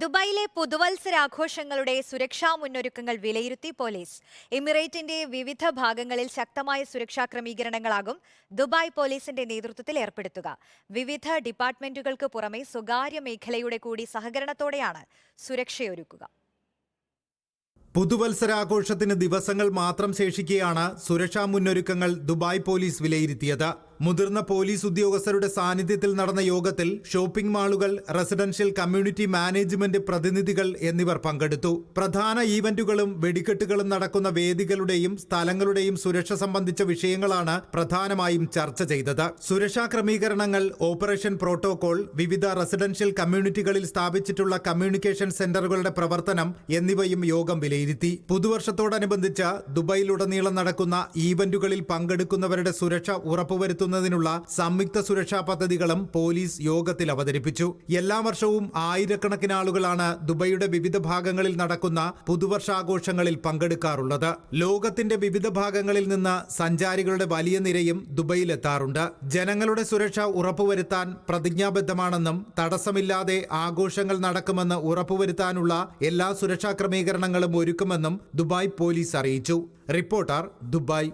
ദുബായിലെ പുതുവത്സരാഘോഷങ്ങളുടെ സുരക്ഷാ മുന്നൊരുക്കങ്ങൾ വിലയിരുത്തി പോലീസ്. എമിറേറ്റിന്റെ വിവിധ ഭാഗങ്ങളിൽ ശക്തമായ സുരക്ഷാ ക്രമീകരണങ്ങളാകും ദുബായ് പോലീസിന്റെ നേതൃത്വത്തിൽ ഏർപ്പെടുത്തുക. വിവിധ ഡിപ്പാർട്ട്മെന്റുകൾക്ക് പുറമെ സ്വകാര്യ മേഖലയുടെ കൂടി സഹകരണത്തോടെയാണ് സുരക്ഷയൊരുക്കുക. പുതുവത്സരാഘോഷത്തിന് ദിവസങ്ങൾ മാത്രം ശേഷിക്കെയാണ് സുരക്ഷാ മുന്നൊരുക്കങ്ങൾ ദുബായ് പോലീസ് വിലയിരുത്തിയത്. മുതിർന്ന പോലീസ് ഉദ്യോഗസ്ഥരുടെ സാന്നിധ്യത്തിൽ നടന്ന യോഗത്തിൽ ഷോപ്പിംഗ് മാളുകൾ, റെസിഡൻഷ്യൽ കമ്മ്യൂണിറ്റി മാനേജ്മെന്റ് പ്രതിനിധികൾ എന്നിവർ പങ്കെടുത്തു. പ്രധാന ഈവന്റുകളും വെടിക്കെട്ടുകളും നടക്കുന്ന വേദികളുടെയും സ്ഥലങ്ങളുടെയും സുരക്ഷ സംബന്ധിച്ച വിഷയങ്ങളാണ് പ്രധാനമായും ചർച്ച ചെയ്തത്. സുരക്ഷാ ക്രമീകരണങ്ങൾ, ഓപ്പറേഷൻ പ്രോട്ടോകോൾ, വിവിധ റെസിഡൻഷ്യൽ കമ്മ്യൂണിറ്റികളിൽ സ്ഥാപിച്ചിട്ടുള്ള കമ്മ്യൂണിക്കേഷൻ സെന്ററുകളുടെ പ്രവർത്തനം എന്നിവയും യോഗം വിലയിരുത്തി. പുതുവർഷത്തോടനുബന്ധിച്ച് ദുബായിലുടനീളം നടക്കുന്ന ഈവന്റുകളിൽ പങ്കെടുക്കുന്നവരുടെ സുരക്ഷ ഉറപ്പുവരുത്തുന്ന സംയുക്ത സുരക്ഷാ പദ്ധതികളും പോലീസ് യോഗത്തിൽ അവതരിപ്പിച്ചു. എല്ലാ വർഷവും ആയിരക്കണക്കിന് ആളുകളാണ് ദുബൈയുടെ വിവിധ ഭാഗങ്ങളിൽ നടക്കുന്ന പുതുവർഷാഘോഷങ്ങളിൽ പങ്കെടുക്കാറുള്ളത്. ലോകത്തിന്റെ വിവിധ ഭാഗങ്ങളിൽ നിന്ന് സഞ്ചാരികളുടെ വലിയ നിരയും ദുബൈയിലെത്താറുണ്ട്. ജനങ്ങളുടെ സുരക്ഷ ഉറപ്പുവരുത്താൻ പ്രതിജ്ഞാബദ്ധമാണെന്നും തടസ്സമില്ലാതെ ആഘോഷങ്ങൾ നടക്കുമെന്ന് ഉറപ്പുവരുത്താനുള്ള എല്ലാ സുരക്ഷാ ക്രമീകരണങ്ങളും ഒരുക്കുമെന്നും ദുബായ് പോലീസ് അറിയിച്ചു. Reporter, Dubai.